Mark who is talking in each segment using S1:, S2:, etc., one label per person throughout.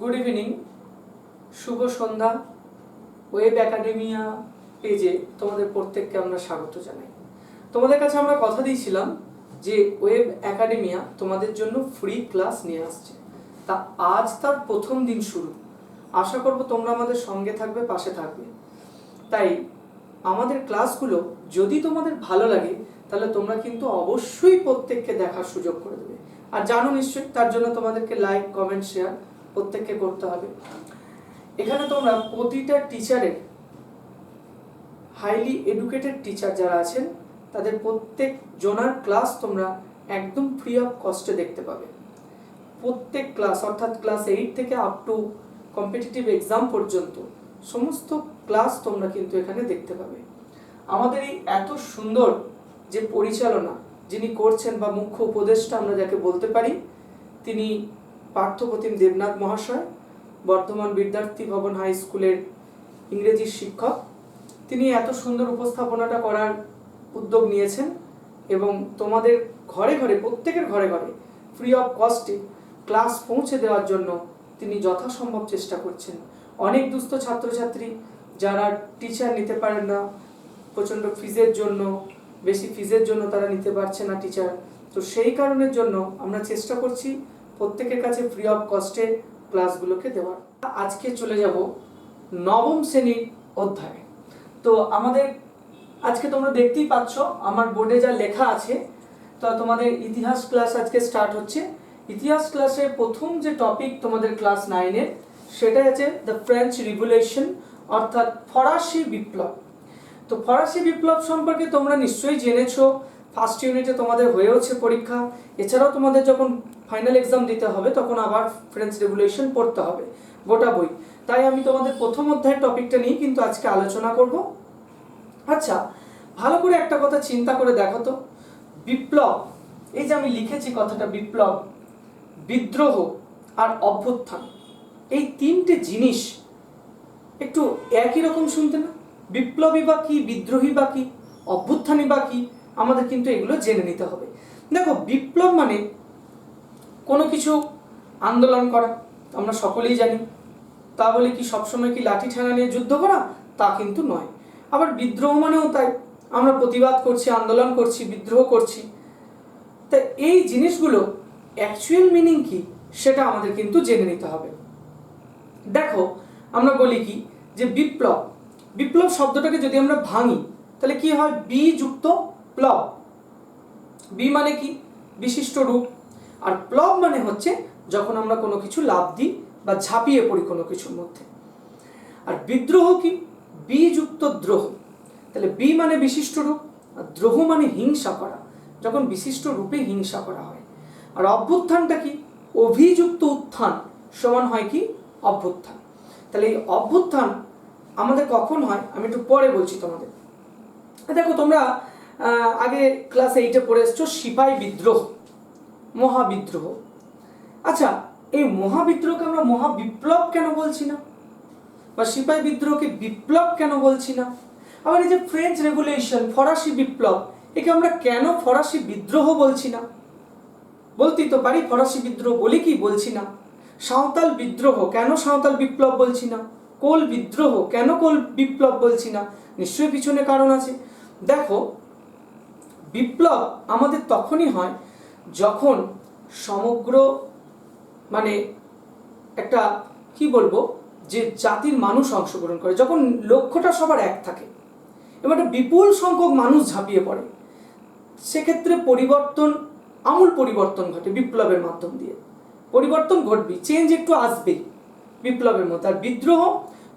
S1: Good evening, শুভ সন্ধ্যা। Web academia পেজে তোমাদের প্রত্যেককে আমরা স্বাগত জানাই। তোমাদের কাছে আমরা কথা দিয়েছিলাম যে ওয়েব একাডেমিয়া তোমাদের জন্য ফ্রি ক্লাস নিয়ে আসছে। তা আজ তার প্রথম দিন শুরু। আশা করব তোমরা আমাদের সঙ্গে থাকবে, পাশে থাকবে। তাই আমাদের ক্লাসগুলো যদি তোমাদের ভালো লাগে তাহলে তোমরা কিন্তু অবশ্যই প্রত্যেককে দেখার সুযোগ করে দেবে। আর জানো নিশ্চয়ই, তার জন্য তোমাদেরকে লাইক, কমেন্ট, শেয়ার প্রত্যেককে করতে হবে। এখানে তোমরা প্রতিটা টিচারের, হাইলি এডুকেটেড টিচার যারা আছেন তাদের প্রত্যেক জনার ক্লাস তোমরা একদম ফ্রি অফ কস্টে দেখতে পাবে। প্রত্যেক ক্লাস অর্থাৎ ক্লাস 8 থেকে আপ টু কম্পিটিটিভ এক্সাম পর্যন্ত সমস্ত ক্লাস তোমরা কিন্তু এখানে দেখতে পাবে। আমাদের এই এত সুন্দর যে পরিচালনা যিনি করছেন বা মুখ্য উপদেষ্টা আমরা যাকে বলতে পারি, তিনি পার্থপ্রতিম দেবনাথ মহাশয়, বর্ধমান বিদ্যার্থী ভবন হাই স্কুলের ইংরেজির শিক্ষক। তিনি এত সুন্দর উপস্থাপনাটা করার উদ্যোগ নিয়েছেন এবং তোমাদের ঘরে ঘরে, প্রত্যেকের ঘরে ঘরে ফ্রি অফ কস্টে ক্লাস পৌঁছে দেওয়ার জন্য তিনি যথাসম্ভব চেষ্টা করছেন। অনেক দুস্থ ছাত্রছাত্রী যারা টিচার নিতে পারেন না, প্রচণ্ড ফিজের জন্য, বেশি ফিজের জন্য তারা নিতে পারছে না টিচার, তো সেই কারণের জন্য আমরা চেষ্টা করছি প্রত্যেকের কাছে ফ্রি অফ কস্টে ক্লাসগুলোকে দেওয়ার। আজকে চলে যাব নবম শ্রেণীর অধ্যায়ে। তো আমাদের আজকে তোমরা দেখতেই পাচ্ছ আমার বোর্ডে যা লেখা আছে, তো তোমাদের ইতিহাস ক্লাস আজকে স্টার্ট হচ্ছে। ইতিহাস ক্লাসে প্রথম যে টপিক তোমাদের ক্লাস 9-এর, সেটা হচ্ছে দ্য ফ্রেঞ্চ রিভলিউশন অর্থাৎ ফরাসি বিপ্লব। তো ফরাসি বিপ্লব সম্পর্কে তোমরা নিশ্চয়ই জেনেছো, ফার্স্ট ইউনিটে তোমাদের হয়েওছে পরীক্ষা। এছাড়াও তোমাদের যখন ফাইনাল এক্সাম দিতে হবে তখন আবার ফ্রেঞ্চ রেভলিউশন পড়তে হবে গোটা বই। তাই আমি তোমাদের প্রথম অধ্যায়ের টপিকটা নিয়ে কিন্তু আজকে আলোচনা করব। আচ্ছা, ভালো করে একটা কথা চিন্তা করে দেখো তো, বিপ্লব, এই যে আমি লিখেছি কথাটা বিপ্লব, বিদ্রোহ আর অভ্যুত্থান, এই তিনটে জিনিস একটু একই রকম শুনতে না? বিপ্লবী বা কি, বিদ্রোহী বা কি, অভ্যুত্থানী বা কি, আমাদের কিন্তু এগুলো জেনে নিতে হবে। দেখো, বিপ্লব মানে কোনো কিছু আন্দোলন করা, আমরা সকলেই জানি। তা বলে কি সবসময় কি লাঠি ঠেঙা নিয়ে যুদ্ধ করা? তা কিন্তু নয়। আবার বিদ্রোহ মানেও তাই, আমরা প্রতিবাদ করছি, আন্দোলন করছি, বিদ্রোহ করছি। তা এই জিনিসগুলো অ্যাকচুয়াল মিনিং কি সেটা আমাদের কিন্তু জেনে নিতে হবে। দেখো, আমরা বলি কি যে বিপ্লব, বিপ্লব শব্দটাকে যদি আমরা ভাঙি তাহলে কি হয়? বি যুক্ত প্লব। বি মানে কি? বিশিষ্ট রূপ। আর প্লব মানে হচ্ছে যখন আমরা কোনো কিছু লাভ দিই বা ঝাঁপিয়ে পড়ি কোনো কিছুর মধ্যে। আর বিদ্রোহ কি? বি যুক্ত দ্রোহ। তাহলে বি মানে বিশিষ্ট রূপ, আর দ্রোহ মানে হিংসা করা, যখন বিশিষ্ট রূপে হিংসা করা হয়। আর অভ্যুত্থানটা কি? অভিযুক্ত উত্থান সমান হয় কি? অভ্যুত্থান। তাহলে এই অভ্যুত্থান আমাদের কখন হয় আমি একটু পরে বলছি তোমাদের। দেখো, তোমরা আগে ক্লাস 8-এ পড়ে এসছো সিপাহী বিদ্রোহ, মহাবিদ্রোহ। আচ্ছা, এই মহাবিদ্রোহকে আমরা মহাবিপ্লব কেন বলছি না? বা সিপাহী বিদ্রোহকে বিপ্লব কেন বলছি না? আবার এই যে ফ্রেঞ্চ রেভলিউশন, ফরাসি বিপ্লব, একে আমরা কেন ফরাসি বিদ্রোহ বলছি না? বলতেই তো পারি ফরাসি বিদ্রোহ বলি, কি বলছি না? সাঁওতাল বিদ্রোহ কেন সাঁওতাল বিপ্লব বলছি না? কোল বিদ্রোহ কেন কোল বিপ্লব বলছি না? নিশ্চয়ই পিছনে কারণ আছে। দেখো, বিপ্লব আমাদের তখনই হয় যখন সমগ্র মানে একটা কি বলবো, যে জাতির মানুষ অংশগ্রহণ করে, যখন লক্ষ্যটা সবার এক থাকে এবং একটা বিপুল সংখ্যক মানুষ ঝাঁপিয়ে পড়ে, সেক্ষেত্রে পরিবর্তন, আমূল পরিবর্তন ঘটে বিপ্লবের মাধ্যম দিয়ে। পরিবর্তন ঘটবে, চেঞ্জ একটু আসবেই বিপ্লবের মধ্যে। আর বিদ্রোহ,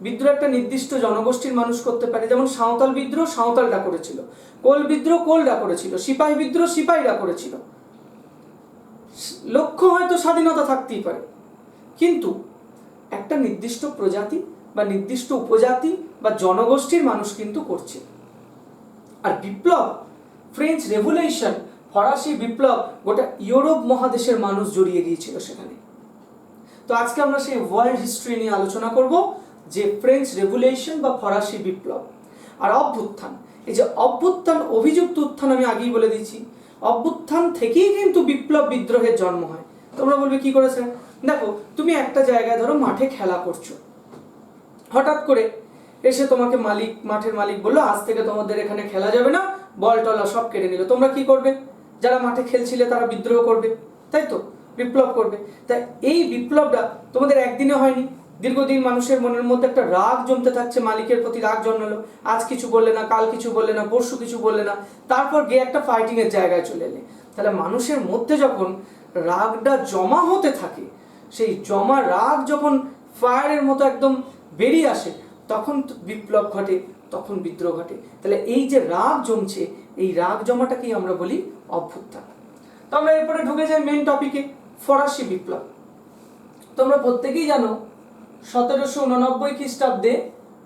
S1: বিদ্রোহ একটা নির্দিষ্ট জনগোষ্ঠীর মানুষ করতে পারে, যেমন সাঁওতাল বিদ্রোহ সাঁওতালরা করেছিল, কোল বিদ্রোহ কোলরা করেছিল, সিপাহী বিদ্রোহ সিপাহীরা করেছিল। লক্ষ্য হয়তো স্বাধীনতা থাকতেই পারে, কিন্তু একটা নির্দিষ্ট প্রজাতি বা নির্দিষ্ট উপজাতি বা জনগোষ্ঠীর মানুষ কিন্তু করছে। আর বিপ্লব, ফ্রেঞ্চ রেভলিউশন, ফরাসি বিপ্লব, গোটা ইউরোপ মহাদেশের মানুষ জড়িয়ে গিয়েছিল সেখানে। তো আজকে আমরা সেই ওয়ার্ল্ড হিস্ট্রি নিয়ে আলোচনা করব, যে ফ্রেঞ্চ রেভলিউশন বা ফরাসি বিপ্লব। আর অভ্যুত্থান, এই যে অভ্যুত্থান, অভিযুক্ত উত্থান, আমি আগেই বলে দিচ্ছি, অভ্যুত্থান থেকেই কিন্তু বিপ্লব বিদ্রোহের জন্ম হয়। তোমরা বলবে কি করেছে? দেখো তুমি একটা জায়গায় ধরো মাঠে খেলা করছো, হঠাৎ করে এসে তোমাকে মাঠের মালিক বললো আজ থেকে তোমাদের এখানে খেলা যাবে না, বল টলা সব কেড়ে নিল। তোমরা কি করবে? যারা মাঠে খেলছিলে তারা বিদ্রোহ করবে, তাই তো, বিপ্লব করবে। তাই এই বিপ্লবটা তোমাদের একদিনে হয়নি, দীর্ঘদিন মানুষের মনের মধ্যে একটা রাগ জমতে থাকছে, মালিকের প্রতি রাগ জন্মালো, আজ কিছু বললে না, কাল কিছু বললে না, পরশু কিছু বললে না, তারপর গিয়ে একটা ফাইটিং এর জায়গায় চলে এলে। তাহলে মানুষের মধ্যে যখন রাগটা জমা হতে থাকে, সেই জমা রাগ যখন ফায়ারের মতো একদম বেরিয়ে আসে, তখন বিপ্লব ঘটে, তখন বিদ্রোহ ঘটে। তাহলে এই যে রাগ জমছে, এই রাগ জমাটাকেই আমরা বলি অভ্যুত্থান। তো আমরা এরপরে ঢুকে যাই মেন টপিকে, ফরাসি বিপ্লব। তোমরা প্রত্যেকেই জানো 1789 খ্রিস্টাব্দে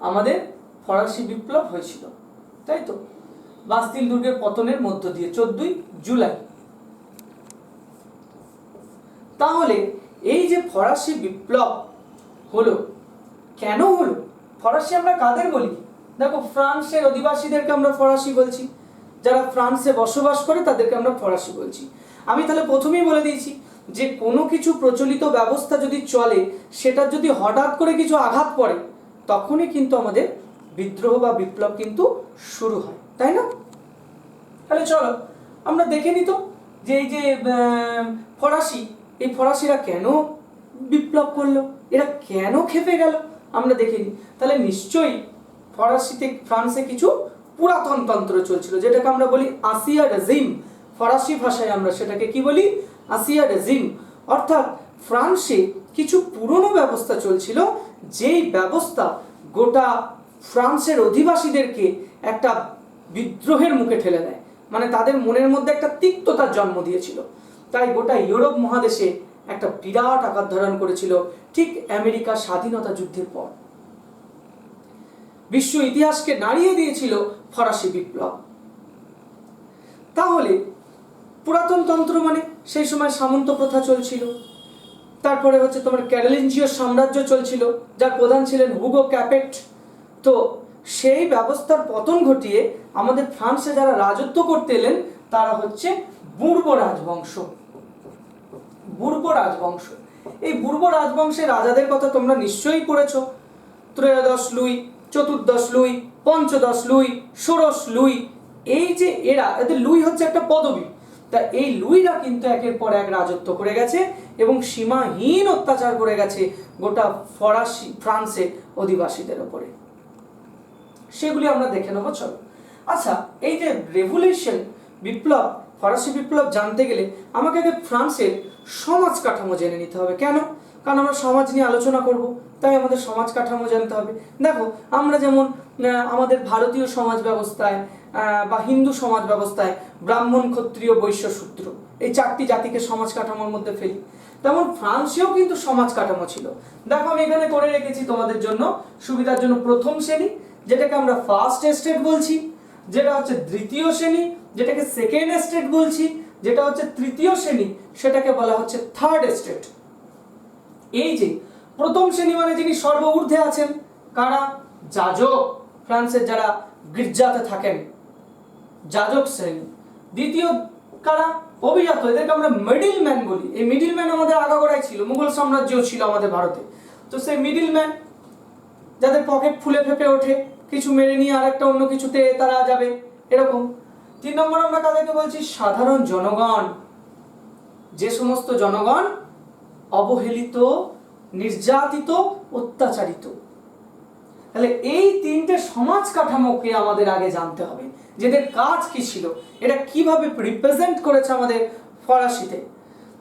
S1: আমাদের ফরাসি বিপ্লব হয়েছিল, তাই তো, বাস্তিল দুর্গের পতনের মধ্য দিয়ে 14ই জুলাই। তাহলে এই যে ফরাসি বিপ্লব হলো, কেন হলো? ফরাসি আমরা কাদের বলি? দেখো ফ্রান্সের অধিবাসীদেরকে আমরা ফরাসি বলছি, যারা ফ্রান্সে বসবাস করে তাদেরকে আমরা ফরাসি বলছি। আমি তাহলে প্রথমেই বলে দিয়েছি যে কোনো কিছু প্রচলিত ব্যবস্থা যদি চলে, সেটা যদি হঠাৎ করে কিছু আঘাত পড়ে, তখনই কিন্তু আমাদের বিদ্রোহ বা বিপ্লব কিন্তু শুরু হয়, তাই না? তাহলে চলো আমরা দেখে নিত যে এই যে ফরাসি, এই ফরাসিরা কেন বিপ্লব করলো, এরা কেন খেপে গেল, আমরা দেখে নিই। তাহলে নিশ্চয়ই ফ্রান্সে কিছু পুরাতন তন্ত্র চলছিল, যেটাকে আমরা বলি আসিয়া রেজিম। ফরাসি ভাষায় আমরা সেটাকে কি বলি? আসিয়া রেজিম। অর্থাৎ ফ্রান্সে কিছু পুরনো ব্যবস্থা চলছিল, যেই ব্যবস্থা গোটা ফ্রান্সের অধিবাসীদেরকে একটা বিদ্রোহের মুখে ঠেলে দেয়, মানে তাদের মনের মধ্যে একটা তিক্ততার জন্ম দিয়েছিল। তাই গোটা ইউরোপ মহাদেশে একটা বিরাট আকার ধারণ করেছিল ঠিক আমেরিকা স্বাধীনতা যুদ্ধের পর। বিশ্ব ইতিহাসকে নাড়িয়ে দিয়েছিল ফরাসি বিপ্লব। তাহলে পুরাতন তন্ত্র মানে সেই সময় সামন্ত প্রথা চলছিল, তারপরে হচ্ছে তোমার ক্যারোলিঞ্জিয় সাম্রাজ্য চলছিল, যার প্রধান ছিলেন হুগো ক্যাপেট। তো সেই ব্যবস্থার পতন ঘটিয়ে আমাদের ফ্রান্সে যারা রাজত্ব করতে এলেন তারা হচ্ছে বুর্ব রাজবংশ। বুর্ব রাজবংশ, এই বুর্ব রাজবংশের রাজাদের কথা তোমরা নিশ্চয়ই পড়েছো। ত্রয়োদশ লুই, চতুর্দশ লুই, পঞ্চদশ লুই, ষোড়শ লুই। এই যে এদের লুই হচ্ছে একটা পদবী। তা এই লুইরা কিন্তু একের পর এক রাজত্ব করে গেছে এবং সীমাহীন অত্যাচার করে গেছে গোটা ফ্রান্সে অধিবাসীদের উপরে। সেগুলি আমরা দেখে নেবো, চলো। আচ্ছা, এই যে রেভলিউশন, বিপ্লব, ফরাসি বিপ্লব জানতে গেলে আমাকে আগে ফ্রান্সের সমাজ কাঠামো জেনে নিতে হবে। কেন? কারণ আমরা সমাজ নিয়ে আলোচনা করব, তাই আমাদের সমাজ কাঠামো জানতে হবে। দেখো আমরা যেমন আমাদের ভারতীয় সমাজ ব্যবস্থায় বা হিন্দু সমাজ ব্যবস্থায় ব্রাহ্মণ, ক্ষত্রিয়, বৈশ্য, শূদ্র, এই চারটি জাতিকে সমাজ কাঠামোর মধ্যে ফেলি, তেমন ফ্রান্সেও কিন্তু সমাজ কাঠামো ছিল। দেখো আমি এখানে করে রেখেছি তোমাদের জন্য সুবিধার জন্য প্রথম শ্রেণী, যেটাকে আমরা ফার্স্ট এস্টেট বলছি, যেটা হচ্ছে দ্বিতীয় শ্রেণী, যেটাকে সেকেন্ড এস্টেট বলছি, যেটা হচ্ছে তৃতীয় শ্রেণী, সেটাকে বলা হচ্ছে থার্ড এস্টেট। এই যে প্রথম শ্রেণী মানে যিনি সর্বঊর্ধ্বে আছেন, কারা? যাজক, ফ্রান্সের যারা গির্জাতে থাকেন, যাজক শ্রেণী। দ্বিতীয় কারা? অভিজাত, এদেরকে আমরা মিডল ম্যান বলি। এই মিডল ম্যান আমাদের আগাগোড়াই ছিল, মুঘল সাম্রাজ্যও ছিল আমাদের ভারতে। তো সেই মিডল ম্যান যাদের পকেট ফুলে ফেপে ওঠে, কিছু মেরে নিয়ে আরেকটা অন্য কিছুতে তারা যাবে, এরকম। 3 নম্বর আমরা কাদেরকে বলছি? সাধারণ জনগণ, যে সমস্ত জনগণ অবহেলিত, নির্যাতিত, অত্যাচারিত। তাহলে এই তিনটে সমাজ কাঠামোকে আমাদের আগে জানতে হবে, যেদের কাজ কি ছিল, এটা কিভাবে রিপ্রেজেন্ট করেছে আমাদের ফরাসিতে।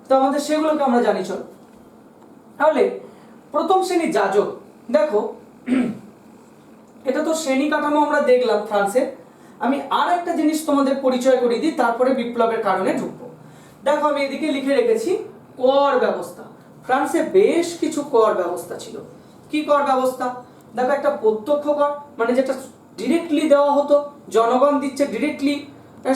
S1: তো আমাদের সেগুলোকে আমরা জানি, চলো। তাহলে প্রথম শ্রেণী যাজক, দেখো এটা তো শ্রেণী কাঠামো আমরা দেখলাম ফ্রান্সের। আমি আর একটা জিনিস তোমাদের পরিচয় করিয়ে দিই, তারপরে বিপ্লবের কারণে ঢুকবো। দেখো আমি এদিকে লিখে রেখেছি কর ব্যবস্থা। ফ্রান্সে বেশ কিছু কর ব্যবস্থা ছিল। কি কর ব্যবস্থা? দেখো একটা প্রত্যক্ষ কর, মানে যেটা ডিরেক্টলি দেওয়া হতো, জনগণ দিচ্ছে ডিরেক্টলি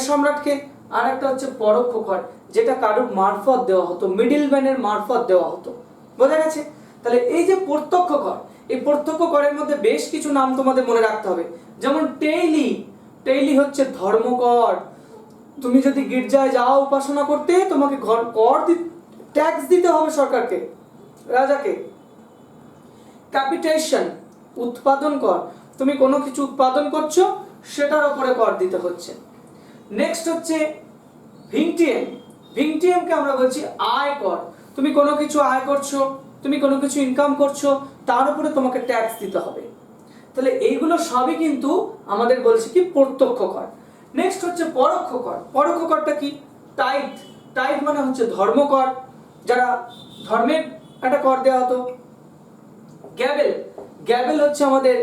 S1: সম্রাটকে। আর একটা হচ্ছে পরোক্ষ কর, যেটা কারোর মারফত দেওয়া হতো, মিডল ম্যানের মারফত দেওয়া হতো। বোঝা গেছে? তাহলে এই যে প্রত্যক্ষ কর, এই প্রত্যক্ষ করের মধ্যে বেশ কিছু নাম তোমাদের মনে রাখতে হবে। যেমন টেইলি, টেইলি হচ্ছে ধর্মকর। তুমি যদি গির্জায় যাও উপাসনা করতে, তোমাকে কর ট্যাক্স দিতে হবে সরকারকে, রাজাকে। ক্যাপিটেশন, উৎপাদন কর, তুমি কোনো কিছু উৎপাদন করছো সেটার উপরে কর দিতে হচ্ছে। নেক্সট হচ্ছে ভিংটিয়েম। ভিংটিয়েমকে আমরা বলছি আয় কর, তুমি কোনো কিছু আয় করছো, তুমি কোনো কিছু ইনকাম করছো, তার উপরে তোমাকে ট্যাক্স দিতে হবে। তাহলে এইগুলো সবই কিন্তু আমাদের বলছে কি প্রত্যক্ষ কর। নেক্সট হচ্ছে পরোক্ষ কর। পরোক্ষ করটা কি? টাইট। টাইট মানে হচ্ছে ধর্মকর, যারা ধর্মের একটা কর দেওয়া হতো। গ্যাবেল, গ্যাবেল হচ্ছে আমাদের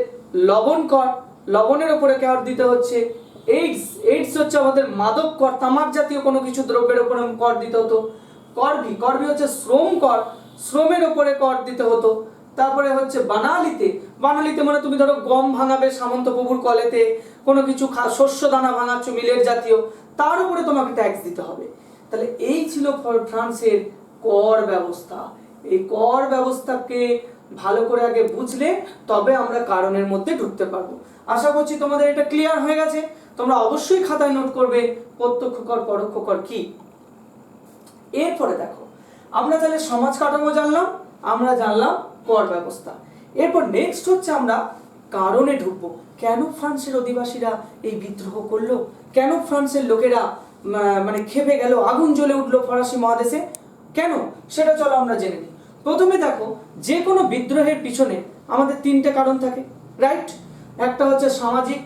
S1: লবণ কর, লবণের উপরে কর দিতে হচ্ছে। এইডস, এইডস হচ্ছে আমাদের মাদক কর, তামাক জাতীয় কোনো কিছু দ্রব্যের উপরে কর দিতে হতো। করভি, করভি হচ্ছে শ্রম কর, শ্রমের উপরে কর দিতে হতো। তারপরে হচ্ছে বানালিতে, বানালিতে মানে তুমি ধরো গম ভাঙাবে সামন্ত প্রভুর কলেতে, কোনো কিছু শস্য দানা ভাঙাচ্ছ মিলের জাতীয়, তার উপরে তোমাকে ট্যাক্স দিতে হবে। তাহলে এই ছিল ফ্রান্সের কর ব্যবস্থা। এই কর ব্যবস্থাকে ভালো করে আগে বুঝলে তবে আমরা কারণের মধ্যে ঢুকতে পারবো। আশা করছি তোমাদের এটা ক্লিয়ার হয়ে গেছে। তোমরা অবশ্যই খাতায় নোট করবে প্রত্যক্ষ কর পরোক্ষ কর কি। এরপরে দেখো, আমরা তাহলে সমাজ কাঠামো জানলাম, আমরা জানলাম কর ব্যবস্থা। এরপর নেক্সট হচ্ছে আমরা কারণে ঢুকবো। কেন ফ্রান্সের অধিবাসীরা এই বিদ্রোহ করলো, কেন ফ্রান্সের লোকেরা মানে খেপে গেল, আগুন জ্বলে উঠলো ফরাসি মহাদেশে, কেন সেটা চলো আমরা জেনে নিই। প্রথমে দেখো, যে কোনো বিদ্রোহের পিছনে আমাদের তিনটে কারণ থাকে, রাইট? একটা হচ্ছে সামাজিক,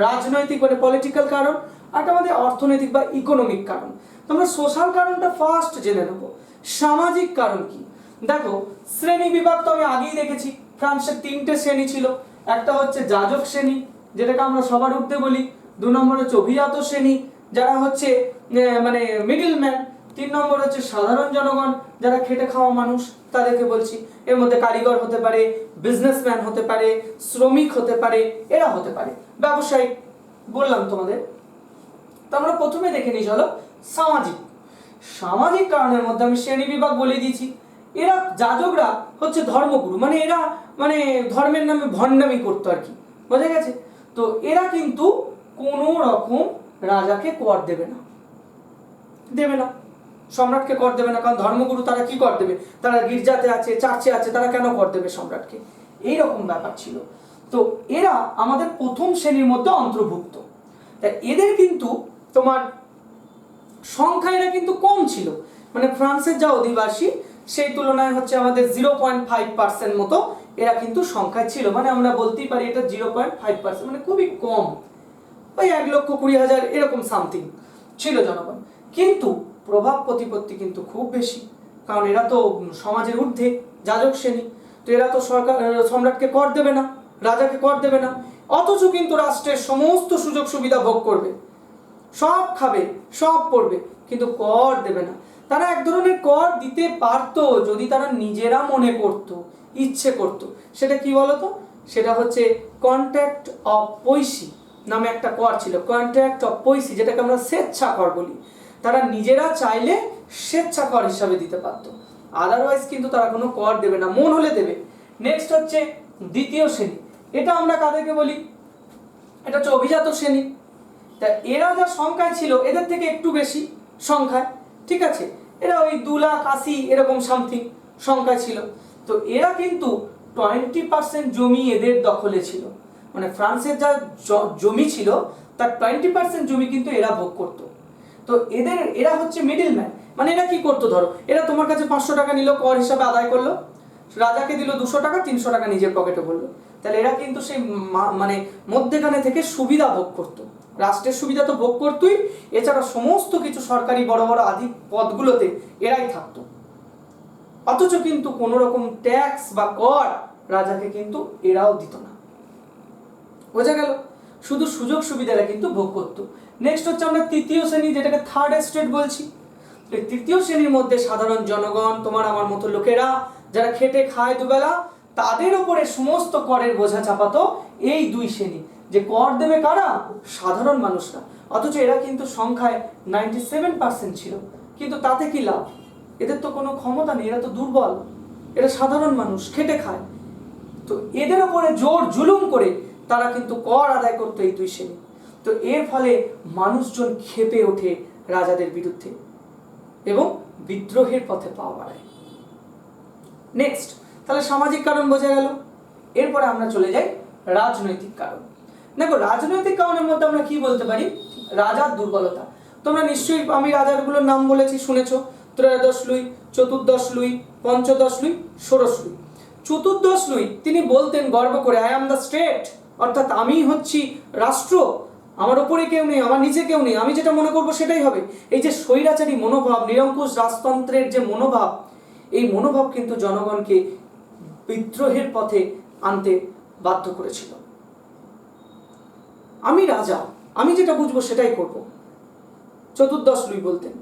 S1: রাজনৈতিক মানে পলিটিক্যাল কারণ, আর আমাদের অর্থনৈতিক বা ইকোনমিক কারণ। তোমরা সোশ্যাল কারণটা ফার্স্ট জেনে নেবো। সামাজিক কারণ কি? দেখো, শ্রেণী বিভাগ তো আমি আগেই দেখেছি, ফ্রান্সের তিনটে শ্রেণী ছিল। একটা হচ্ছে যাজক শ্রেণী, যেটাকে আমরা সবার ঊর্ধ্বে বলি। 2 নম্বর হচ্ছে অভিজাত শ্রেণী, যারা হচ্ছে মানে মিডল ম্যান। 3 নম্বর হচ্ছে সাধারণ জনগণ, যারা খেটে খাওয়া মানুষ, তাদেরকে বলছি। এর মধ্যে কারিগর হতে পারে, বিজনেসম্যান হতে পারে, শ্রমিক হতে পারে, এরা হতে পারে, ব্যবসায়ী বললাম তোমাদের। তো আমরা প্রথমে দেখে নিই চলো সামাজিক। সামাজিক কারণের মধ্যে আমি শ্রেণী বিভাগ বলে দিয়েছি। এরা যাজকরা হচ্ছে ধর্মগুরু, মানে এরা মানে ধর্মের নামে ভণ্ডামি করতো আর কি, বোঝা গেছে? তো এরা কিন্তু কোনো রকম রাজাকে কর দেবে না, দেবে না, সম্রাটকে কর দেবে না। কারণ ধর্মগুরু তারা কি কর দেবে? তারা গির্জাতে আছে, চার্চে আছে, তারা কেন কর দেবে সম্রাটকে? এইরকম ব্যাপার ছিল। তো এরা আমাদের প্রথম শ্রেণীর মধ্যে অন্তর্ভুক্ত। তাই এদের কিন্তু তোমার সংখ্যা এরা কিন্তু কম ছিল, মানে ফ্রান্সের যা অধিবাসী সেই তুলনায় হচ্ছে আমাদের 0.5% মতো এরা কিন্তু সংখ্যায় ছিল। মানে আমরা বলতেই পারি এটা 0.5%, মানে খুবই কম, ওই 1,20,000 এরকম সামথিং ছিল জনগণ। কিন্তু প্রভাব প্রতিপত্তি কিন্তু খুব বেশি, কারণ এরা তো সমাজের ঊর্ধ্বে, যাজক শ্রেণী। তো এরা তো সরকার সম্রাটকে কর দেবে না, রাজাকে কর দেবে না, অথচ কিন্তু রাষ্ট্রের সমস্ত সুযোগ সুবিধা ভোগ করবে, সব খাবে, সব পড়বে, কিন্তু কর দেবে না। তারা এক ধরনের কর দিতে পারতো যদি তারা নিজেরা মনে করত, ইচ্ছে করত। সেটা কি বলতো? সেটা হচ্ছে কন্ট্রাক্ট অফ পয়সি নামে একটা কর ছিল, কন্ট্রাক্ট অফ পয়সি, যেটাকে আমরা স্বেচ্ছা কর বলি। তারা নিজেরা চাইলে স্বেচ্ছা কর হিসাবে দিতে পারতো, আদারওয়াইজ কিন্তু তারা কোনো কর দেবে না, মন হলে দেবে। নেক্সট হচ্ছে দ্বিতীয় শ্রেণী। এটা আমরা কাদেরকে বলি? এটা হচ্ছে অভিজাত শ্রেণী। তা এরা যা সংখ্যায় ছিল এদের থেকে একটু বেশি সংখ্যায়, ঠিক আছে? এরা ওই 2,80,000 এরকম সামথিং সংখ্যায় ছিল। তো এরা কিন্তু 20% জমি এদের দখলে ছিল, মানে ফ্রান্সের যা জমি ছিল তার 20% জমি কিন্তু এরা ভোগ করতো। তো এরা হচ্ছে মিডল ম্যান। মানে এরা কি করতো? ধরো এরা তোমার কাছে 500 টাকা নিল, কর হিসাবে আদায় করলো, রাজাকে দিল 200 টাকা, 300 টাকা নিজের পকেটে বললো। তাহলে এরা কিন্তু সেই মানে মধ্যেখানে থেকে সুবিধা ভোগ করতো, রাষ্ট্রের সুবিধা তো ভোগ করতোই, এছাড়া সমস্ত কিছু সরকারি বড় বড় আধিক পদগুলোতে এরাই থাকতো। অথচ কিন্তু কোনো রকম ট্যাক্স বা কর রাজাকে কিন্তু এরাও দিত না, বোঝা গেল? শুধু সুযোগ সুবিধাটা কিন্তু ভোগ করতো। নেক্সট হচ্ছে আমরা তৃতীয় শ্রেণী, যেটাকে থার্ড এস্টেট বলছি। এই তৃতীয় শ্রেণীর মধ্যে সাধারণ জনগণ, তোমার আমার মতো লোকেরা যারা খেটে খায় দুবেলা, তাদের উপরে সমস্ত করের বোঝা চাপাতো এই দুই শ্রেণী। যে কর দেবে কারা? সাধারণ মানুষরা। অথচ এরা কিন্তু সংখ্যায় 97% ছিল, কিন্তু তাতে কি লাভ? এদের তো কোনো ক্ষমতা নেই, এরা তো দুর্বল, এরা সাধারণ মানুষ, খেটে খায়। তো এদের উপরে জোর জুলুম করে তারা কিন্তু কর আদায় করতো এই দুই শ্রেণী। তো এর ফলে মানুষজন ক্ষেপে ওঠে রাজাদের বিরুদ্ধে এবং বিদ্রোহের পথে পা বাড়ায়। নেক্সট, তাহলে সামাজিক কারণ বোঝা গেল। এরপরে আমরা চলে যাই রাজনৈতিক কারণ। দেখো রাজনৈতিক কারণের মধ্যে আমরা কি বলতে পারি, রাজার দুর্বলতা। তোমরা নিশ্চয়ই, আমি রাজারগুলোর নাম বলেছি শুনেছো, ত্রয়োদশ লুই, চতুর্দশ লুই, পঞ্চদশ লুই, ষোড়শ লুই। চতুর্দশ লুই তিনি বলতেন গর্ব করে, আই অ্যাম দ্য স্টেট, অর্থাৎ আমি হচ্ছি রাষ্ট্র, আমার ওপরে কেউ নেই, আমার নিচে কেউ নেই, আমি যেটা মনে করবো সেটাই হবে। এই যে স্বৈরাচারী মনোভাব, নিরঙ্কুশ রাজতন্ত্রের যে মনোভাব, এই মনোভাব কিন্তু জনগণকে বিদ্রোহের পথে আনতে বাধ্য করেছিল। আমি রাজা, আমি যেটা বুঝবো সেটাই করব, চতুর্দশ লুই বলতেন।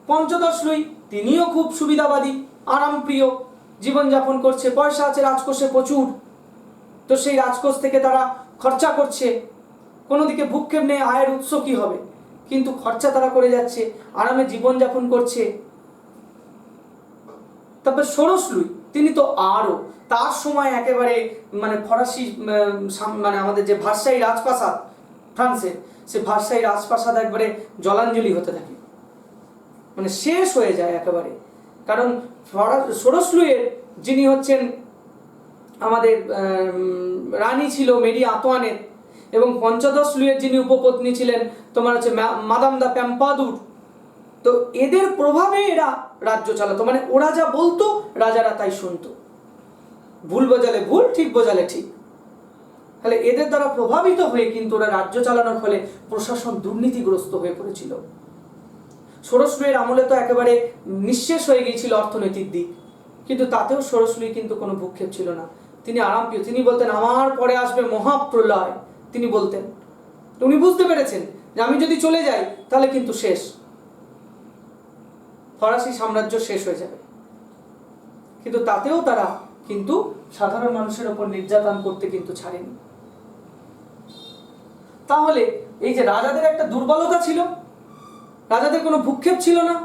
S1: পঞ্চদশ লুই তিনিও খুব সুবিধাবাদী, আরামপ্রিয় জীবনযাপন করছে, পয়সা আছে রাজকোষে প্রচুর, তো সেই রাজকোষ থেকে তারা খরচা করছে, কোনো দিকে ভূক্ষেপ নেই, আয়ের উৎস কি হবে, কিন্তু খরচা তারা করে যাচ্ছে, আরামে জীবনযাপন করছে। তারপর ষোড়শ লুই তিনি তো আরও, তার সময় একেবারে মানে ফরাসি মানে আমাদের যে ভার্সাই রাজপ্রাসাদ ফ্রান্সের, সে ভার্সাই রাজপ্রাসাদ একবারে জলাঞ্জলি হতে থাকে, মানে শেষ হয়ে যায় একেবারে। কারণ ষোড়শ লুইয়ের যিনি হচ্ছেন আমাদের রানী ছিল মেরি আতোয়ানেত, এবং পঞ্চদশ লুইয়ের যিনি উপপত্নী ছিলেন তোমার হচ্ছে মাদাম দা প্যাম্পাদুর, তো এদের প্রভাবে এরা রাজ্য চালাতো, মানে ওরা যা বলতো রাজারা তাই শুনতো, ভুল বোঝালে ভুল, ঠিক বোঝালে ঠিক। তাহলে এদের দ্বারা প্রভাবিত হয়ে কিন্তু ওরা রাজ্য চালানোর ফলে প্রশাসন দুর্নীতিগ্রস্ত হয়ে পড়েছিল। ষোড়শ লুইয়ের আমলে তো একেবারে নিঃশেষ হয়ে গিয়েছিল অর্থনৈতিক দিক, কিন্তু তাতেও ষোড়শ লুই কিন্তু কোনো ভূক্ষেপ ছিল না, তিনি আরামপ্রিয়। তিনি বলতেন আমার পরে আসবে মহাপ্রলয়, তিনি বলতেন। উনি বুঝতে পেরেছেন যে আমি যদি চলে যাই তাহলে কিন্তু শেষ, ফরাসি সাম্রাজ্য শেষ হয়ে যাবে। কিন্তু তাতেও তারা কিন্তু সাধারণ মানুষের উপর নির্যাতন করতে কিন্তু ছাড়েনি। তাহলে এই যে রাজাদের একটা দুর্বলতা ছিল, রাজাদের কোনো ভূক্ষেপ ছিল না,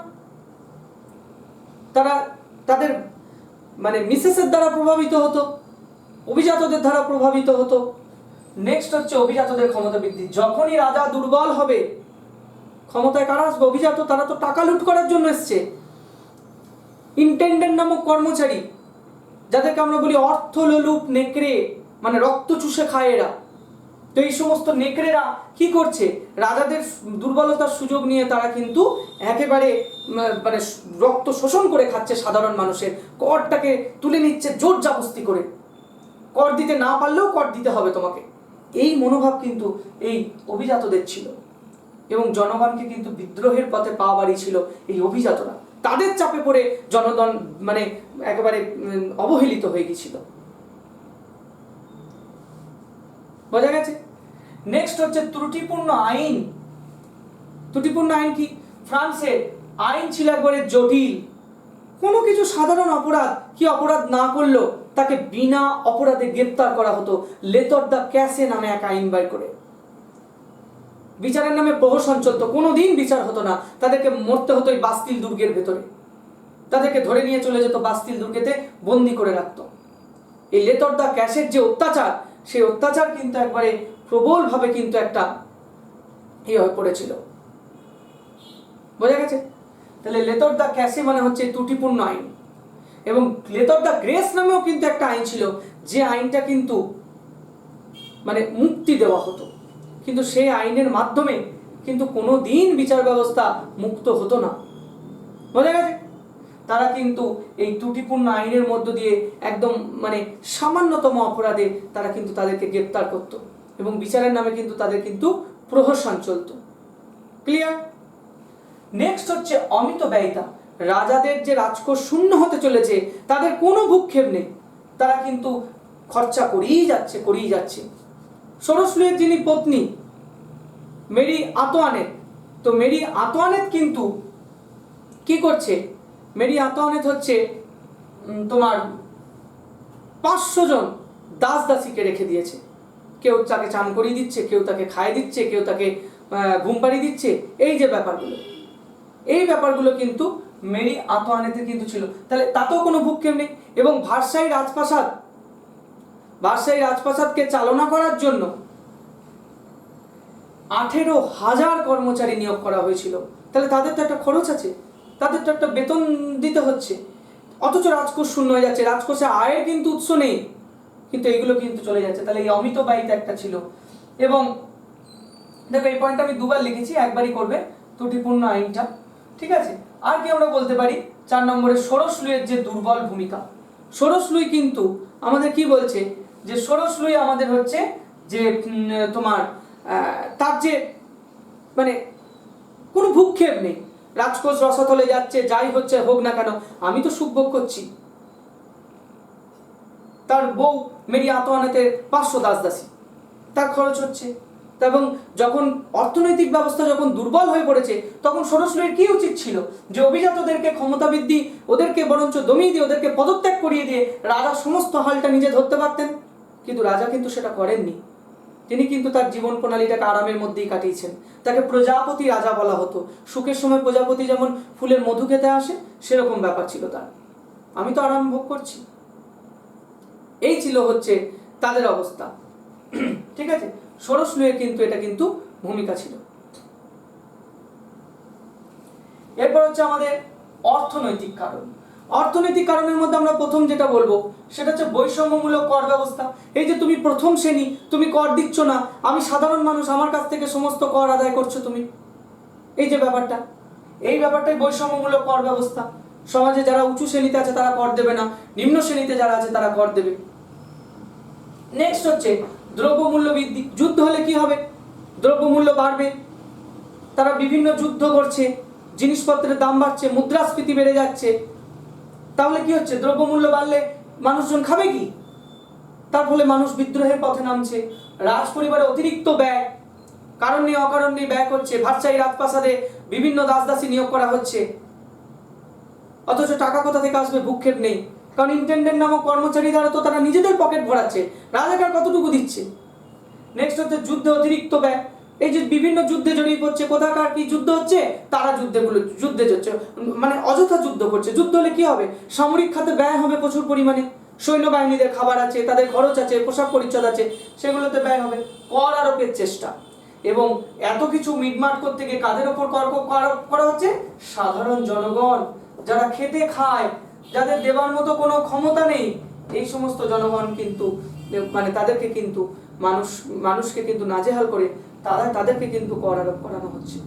S1: তারা তাদের মানে মিসেসের দ্বারা প্রভাবিত হতো, অভিজাতদের দ্বারা প্রভাবিত হতো। নেক্সট হচ্ছে অভিজাতদের ক্ষমতা বৃদ্ধি। যখনই রাজা দুর্বল হবে, ক্ষমতায় কারা আসবে? অভিজাত। তারা তো টাকা লুট করার জন্য এসছে। ইন্টেন্ডেন্ট নামক কর্মচারী, যাদেরকে আমরা বলি অর্থ লোলুপ নেকড়ে, মানে রক্ত চুষে খায় এরা। তো এই সমস্ত নেকড়েরা কি করছে, রাজাদের দুর্বলতার সুযোগ নিয়ে তারা কিন্তু একেবারে মানে রক্ত শোষণ করে খাচ্ছে সাধারণ মানুষের, করটাকে তুলে নিচ্ছে জোর জাবস্তি করে, কর দিতে না পারলেও কর দিতে হবে তোমাকে। এই মনোভাব কিন্তু এই অভিজাতদের ছিল, এবং জনগণকে কিন্তু বিদ্রোহের পথে পা বাড়িয়েছিল এই অভিজাতরা। তাদের চাপে পড়ে জনগণ মানে একেবারে অবহেলিত হয়ে গিয়েছিল। বোঝা গেছে? নেক্সট হচ্ছে ত্রুটিপূর্ণ আইন। ত্রুটিপূর্ণ আইন কি? ফ্রান্সের আইন ছিল একবারে জটিল। কোনো কিছু সাধারণ অপরাধ কি অপরাধ না করলো তাকে বিনা অপরাধে গ্রেপ্তার করা হতো, লেতর দ্য ক্যাসে নামে এক আইন বের করে। বিচারের নামে প্রহসন চলতো, কোনোদিন বিচার হতো না, তাদেরকে মরতে হতো এই বাস্তিল দুর্গের ভেতরে, তাদেরকে ধরে নিয়ে চলে যেত বাস্তিল দুর্গেতে, বন্দি করে রাখতো। এই লেতর দ্য ক্যাসের যে অত্যাচার, সেই অত্যাচার কিন্তু একবারে প্রবলভাবে কিন্তু একটা হয়ে পড়েছিল। বোঝা গেছে? তাহলে লেতর দ্য ক্যাসে মানে হচ্ছে ত্রুটিপূর্ণ আইন। এবং লেতর দ্য গ্রেস নামেও কিন্তু একটা আইন ছিল, যে আইনটা কিন্তু মানে মুক্তি দেওয়া হতো, কিন্তু সেই আইনের মাধ্যমে কিন্তু কোনো দিন বিচার ব্যবস্থা মুক্ত হতো না। বোঝা গেছে? তারা কিন্তু এই ত্রুটিপূর্ণ আইনের মধ্য দিয়ে একদম মানে সামান্যতম অপরাধে তারা কিন্তু তাদেরকে গ্রেপ্তার করত, এবং বিচারের নামে কিন্তু তাদের কিন্তু প্রহসন চলত। ক্লিয়ার? নেক্সট হচ্ছে অমিত ব্যয়িতা। রাজাদের যে রাজকোষ শূন্য হতে চলেছে, তাদের কোনো ভূক্ষেপ নেই, তারা কিন্তু খরচা করেই যাচ্ছে। ষোড়শ লুইয়ের যিনি পত্নী মেরি আতোয়ানেত, তো মেরি আতোয়ানেত কিন্তু কি করছে? মেরি আতোয়ানেত হচ্ছে তোমার 500 জন দাস দাসীকে রেখে দিয়েছে। কেউ তাকে চান করিয়ে দিচ্ছে, কেউ তাকে খাইয়ে দিচ্ছে, কেউ তাকে ঘুম পাড়িয়ে দিচ্ছে। এই যে এই ব্যাপারগুলো কিন্তু মেরি আতোয়ানেতের কিন্তু ছিল। তাহলে তাতেও কোনো ভূক্ষেপ নেই। এবং ভার্সাই রাজপ্রাসাদকে চালনা করার জন্য 18,000 কর্মচারী নিয়োগ করা হয়েছিল। তাহলে তাদের তো একটা খরচ আছে, তাদের তো একটা বেতন দিতে হচ্ছে। অথচ রাজকোষ শূন্য হয়ে যাচ্ছে, রাজকোষে আয়ের কিন্তু উৎস নেই, কিন্তু এগুলো কিন্তু চলে যাচ্ছে। তাহলে এই অমিত ব্যয়িত একটা ছিল। এবং দেখো এই পয়েন্টটা আমি দুবার লিখেছি, একবারই করবে, ত্রুটিপূর্ণ আইনটা, ঠিক আছে। আর কি আমরা বলতে পারি 4 নম্বরে ষোড়শ লুইয়ের যে দুর্বল ভূমিকা। ষোড়শ লুই কিন্তু আমাদের কি বলছে, যে ষোড়শ লুই আমাদের হচ্ছে যে তোমার তার যে মানে কোনো ভূক্ষেপ নেই, রাজকোষ রসাতলে যাচ্ছে, যাই হচ্ছে হোক না কেন আমি তো সুখ ভোগ করছি। তার বউ মেরি আতোয়ানাতে 500 দাসদাসী, তার খরচ হচ্ছে। এবং যখন অর্থনৈতিক ব্যবস্থা যখন দুর্বল হয়ে পড়েছে, তখন ষোড়শ লুইয়ের কি উচিত ছিল, যে অভিজাতদেরকে ক্ষমতা বৃদ্ধি, ওদেরকে বরঞ্চ দমিয়ে দিয়ে ওদেরকে পদত্যাগ করিয়ে দিয়ে রাজা সমস্ত হালটা নিজে ধরতে পারতেন। কিন্তু রাজা কিন্তু সেটা করেননি। তিনি কিন্তু তার জীবন প্রণালীটাকে আরামের মধ্যেই কাটিয়েছেন। তাকে প্রজাপতি রাজা বলা হতো। সুখের সময় প্রজাপতি যেমন ফুলের মধু খেতে আসে, সেরকম ব্যাপার ছিল তার। আমি তো আরাম ভোগ করছি, এই ছিল হচ্ছে তাদের অবস্থা, ঠিক আছে। ষোড়শ লুইয়ের কিন্তু এটা কিন্তু ভূমিকা ছিল। এরপর হচ্ছে আমাদের অর্থনৈতিক কারণ। অর্থনৈতিক কারণের মধ্যে আমরা প্রথম যেটা বলবো সেটা হচ্ছে বৈষম্যমূলক কর ব্যবস্থা। এই যে তুমি প্রথম শ্রেণী, তুমি কর দিচ্ছ না, আমি সাধারণ মানুষ, আমার কাছ থেকে সমস্ত কর আদায় করছো তুমি, এই যে ব্যাপারটা, এই ব্যাপারটাই বৈষম্যমূলক কর ব্যবস্থা। সমাজে যারা উঁচু শ্রেণীতে আছে তারা কর দেবে না, নিম্ন শ্রেণীতে যারা আছে তারা কর দেবে। নেক্সট হচ্ছে দ্রব্যমূল্য বৃদ্ধি। যুদ্ধ হলে কি হবে, দ্রব্যমূল্য বাড়বে, তারা বিভিন্ন যুদ্ধ করছে, জিনিসপত্রের দাম বাড়ছে, মুদ্রাস্ফীতি বেড়ে যাচ্ছে। তাহলে কি হচ্ছে, দ্রব্যমূল্য বাড়লে মানুষজন খাবে কি? তার ফলে মানুষ বিদ্রোহের পথে নামছে। রাজ পরিবারে অতিরিক্ত ব্যয়, কারণ নিয়ে অকারণ নিয়ে ব্যয় করছে। ভার্সাই রাজপ্রাসাদে বিভিন্ন দাসদাসী নিয়োগ করা হচ্ছে, অথচ টাকা কোথা থেকে আসবে, ভূক্ষেপ নেই। কারণ ইন্টেন্ডেন্ট নামক কর্মচারী দ্বারা তো তারা নিজেদের পকেট ভরাচ্ছে, রাজাকার কতটুকু দিচ্ছে। নেক্সট হচ্ছে যুদ্ধে অতিরিক্ত ব্যয়। এই যে বিভিন্ন যুদ্ধে জড়িয়ে পড়ছে, কোথাকার কি যুদ্ধ হচ্ছে, তারা যুদ্ধে যাচ্ছে, মানে অযথা যুদ্ধ করছে। যুদ্ধ হলে কি হবে, সামরিক খাতে ব্যয় হবে প্রচুর পরিমাণে, সৈন্যবাহিনীদের খাবার আছে, তাদের খরচ আছে, পোশাক পরিচ্ছদ আছে, সেগুলোতে ব্যয় হবে। কর আরোপের চেষ্টা, এবং এত কিছু মিটমাট করতে গিয়ে কাদের ওপর কর আরোপ করা হচ্ছে, সাধারণ জনগণ, যারা খেতে খায়, যাদের দেবার মতো কোনো ক্ষমতা নেই, এই সমস্ত জনগণ কিন্তু মানে তাদেরকে কিন্তু মানুষকে কিন্তু নাজেহাল করে তাদেরকে কিন্তু কর আরোপ করানো হচ্ছে।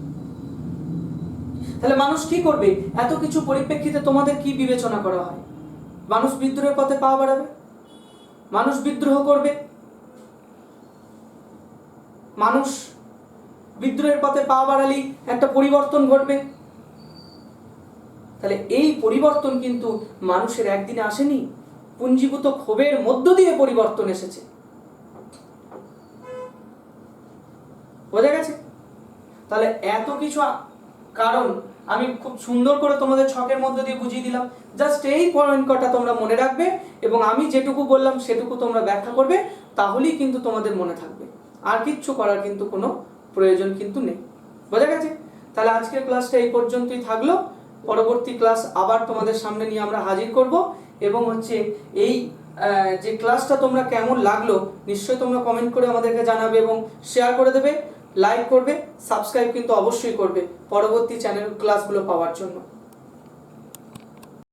S1: তাহলে মানুষ কি করবে, এত কিছু পরিপ্রেক্ষিতে তোমাদের কি বিবেচনা করা হয়? মানুষ বিদ্রোহের পথে পা বাড়াবে, মানুষ বিদ্রোহ করবে, মানুষ বিদ্রোহের পথে পা বাড়ালেই একটা পরিবর্তন ঘটবে। তাহলে এই পরিবর্তন কিন্তু মানুষের একদিনে আসেনি, পুঞ্জীভূত ক্ষোভের মধ্য দিয়ে পরিবর্তন এসেছে। বোঝা গেছে? তাহলে এত কিছু কারণ আমি খুব সুন্দর করে তোমাদের ছকের মধ্যে দিয়ে বুঝিয়ে দিলাম। জাস্ট এই পয়েন্ট কটা তোমরা মনে রাখবে, এবং আমি যেটুকু বললাম সেটুকু তোমরা ব্যাখ্যা করবে, তাহলেই কিন্তু তোমাদের মনে থাকবে। আর কিচ্ছু করার কিন্তু কোনো প্রয়োজন কিন্তু নেই। বোঝা গেছে? তাহলে আজকের ক্লাসটা এই পর্যন্তই থাকলো। পরবর্তী ক্লাস আবার তোমাদের সামনে নিয়ে আমরা হাজির করব, এবং হচ্ছে এই যে ক্লাসটা তোমরা কেমন লাগলো নিশ্চয়ই তোমরা কমেন্ট করে আমাদেরকে জানাবে, এবং শেয়ার করে দেবে, লাইক করবে, সাবস্ক্রাইব কিন্তু অবশ্যই করবে পরবর্তী চ্যানেল ক্লাসগুলো পাওয়ার জন্য।